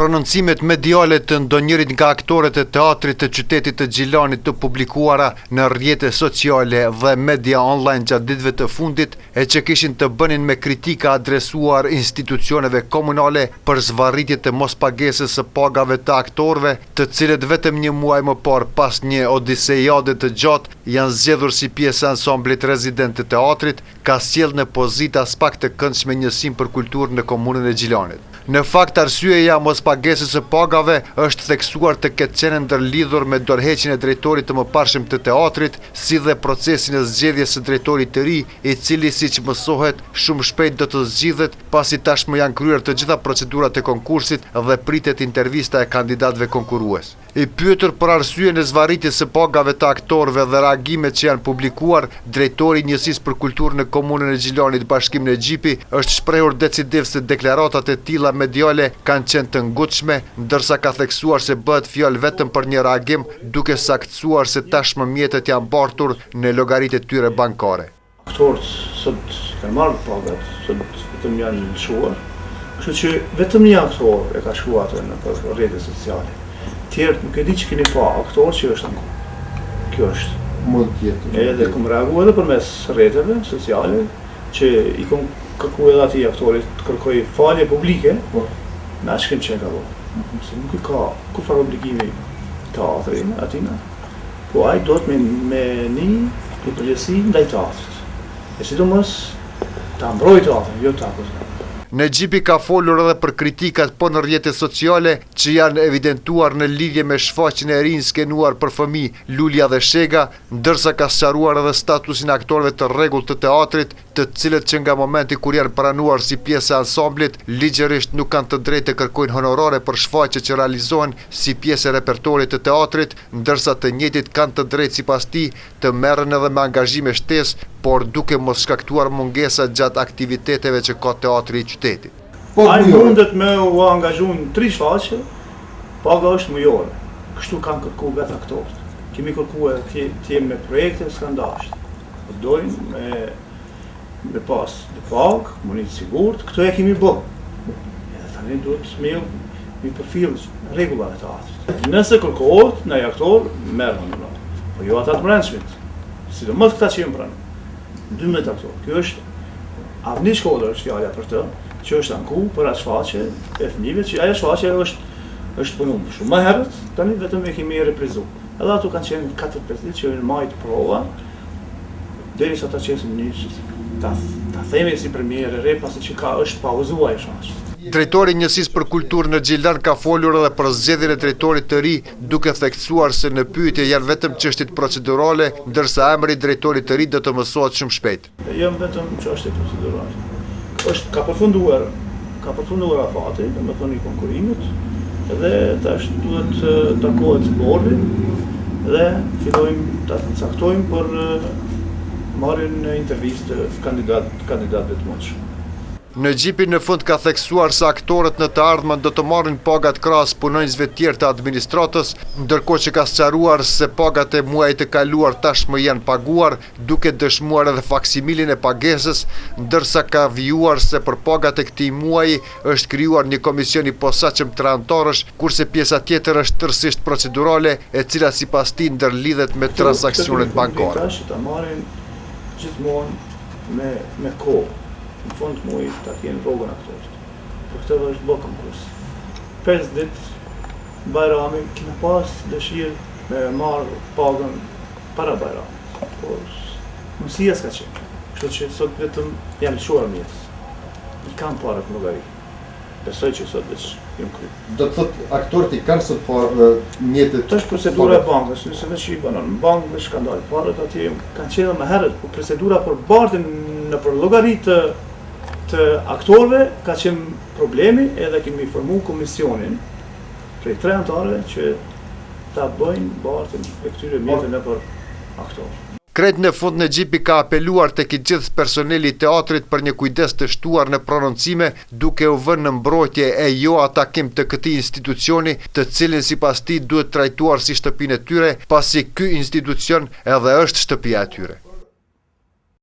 Prononcimet mediale të ndonjërit nga aktorët e teatrit të qytetit të Gjilanit të publikuara në rrjetet sociale dhe media online gjatë ditëve të fundit e që kishin të bënin me kritika adresuar institucioneve komunale për zvarritje të mospagesës së pagave të aktorëve, të cilët vetëm një muaj më parë pas një odisejade të gjatë janë zgjedhur si pjesë e ansamblit rezident të teatrit, ka sjellë në pozita s'pak të këndshme njësim për kulturën në komunën e Gjilanit. Në fakt, arsyeja mospagesës së pagave është theksuar të ketë qenë ndërlidhur me dorëheqjen e drejtorit të mëparshëm të teatrit, si dhe procesin e zgjedhjes së drejtorit të ri, i cili siç mësohet shumë shpejt do të zgjidhet pasi tashmë janë kryer të gjitha procedurat e konkursit dhe pritet intervista e kandidatëve konkurrues. I pyetur për arsyeën e zvarritjes së pagave të aktorëve dhe reagimet që janë publikuar, drejtori i Njësisë për Kulturën në komunën e Gjilanit, Bashkim Nexhipi, është shprehur decisiv se deklaratat e tilla mediale kanë qenë të ngutshme, ndërsa ka theksuar se bëhet fjalë vetëm për një reagim, duke saktësuar se tashmë mjetet janë bartur në llogaritë e tyre bankare. Aktorët sot kanë marrë pagat, sot vetëm janë lëshuar, kështu që vetëm një aktor e ka shkuar në rrjetet sociale. Tjerë nuk e di që keni pa aktor që është anku. Kjo është mund tjetër. Edhe kom reaguar edhe përmes rrjeteve sociale që i kom kërkuar edhe atij aktorit të kërkoj falje publike me atë shkrim që ka bërë. Se nuk i ka kufar obligimi teatri atina, po ai do të me një përgjegjësi ndaj teatrit. E sidomos ta mbrojë teatrin, jo ta akuzojë. Nexhipi ka folur edhe për kritikat në rrjetet sociale që janë evidentuar në lidhje me shfaqjen e rinj skenuar për fëmijë Lulja dhe Shega, ndërsa ka sqaruar edhe statusin e aktorëve të rregullt të teatrit, të cilët që nga momenti kur janë pranuar si pjesë e ansamblit, ligjërisht nuk kanë të drejtë të kërkojnë honorare për shfaqje që realizohen si pjesë e repertorit të teatrit, ndërsa të njëjtit kanë të drejtë sipas tij të merren edhe me angazhime shtesë, por duke mos shkaktuar mungesa gjatë aktiviteteve që ka teatri i qytetit. Ai mundet me u angazhu në 3 shfaqje, paga është mujore. Kështu kanë kërkuar vetë aktorët. Kemi kërkuar të jemi me projekte s'kan dashur. Po dojnë me pas në pagë, munit sigurt, këto e kemi bërë. Edhe tani duhet me përfil rregullat e teatrit. Nëse kërkohet ndaj aktor, merr honorar. Po jo ata të brendshmit. Sidomos këta që janë pranë. 12 aktorë. Kjo është avni shkollë është fjala për të, që është anku për atë shfaqje e fëmijëve, që ajo shfaqje është punuar shumë më herët, tani vetëm e kemi reprizuar. Edhe ato kanë qenë 4-5 ditë që majt prova, derisa ta qenë një ta themi si premierë re pasi që është pauzuar ai shfaqje. Drejtori i Njësisë për Kulturën në Gjilan ka folur edhe për zgjedhjen e drejtorit të ri, duke theksuar se në pyetje janë vetëm çështjet procedurale, ndërsa emri i drejtorit të ri do të mësohet shumë shpejt. Jo vetëm çështje procedurale. Ka përfunduar afati, domethënë i konkurrimit, dhe tash duhet takohet bordi dhe fillojmë ta caktojmë për marrjen e intervistë kandidatëve të mundshëm. Nexhipi në fund ka theksuar se aktorët në të ardhmen do të marrin pagat krahas punonjësve tjerë të administratës, ndërkohë që ka sqaruar se pagat e muajit të kaluar tashmë janë paguar, duke dëshmuar edhe faksimilin e pagesës, ndërsa ka vijuar se për pagat e këtij muaji është krijuar një komision i posaçëm 3 anëtarësh, kurse pjesa tjetër është tërësisht procedurale, e cila sipas tij ndërlidhet me transaksionet bankare. Ta marrin gjithmonë me kohë. Në fund muaj ta kenë rrogën aktorit. Për këtë është bërë konkurs. 5 ditë Bajrami kena pas dëshirë me marrë pagën para Bajramit. Por mundësia s'ka qenë. Kështu që sot vetëm jam lëshuar mjetës. I kam parët në llogari. Besoj që sot veç jam kryer. Do të thotë aktorët i kanë sot mjetet. Kjo është procedura e bankës, nëse veç i banon. Në bankë veç kanë dalë parët atje kanë qenë më herët, por procedura për bartin në për llogaritë të aktorëve ka qenë problemi, edhe kemi formuar komisionin prej 3 anëtarëve që ta bëjnë bartin e këtyre mjeteve për aktorë. Krejt në fund Nexhipi ka apeluar tek i gjithë personeli i teatrit për një kujdes të shtuar në prononcime, duke u vënë në mbrojtje e jo atakim të këtij institucioni, të cilin sipas tij duhet trajtuar si shtëpinë e tyre, pasi ky institucion edhe është shtëpia e tyre.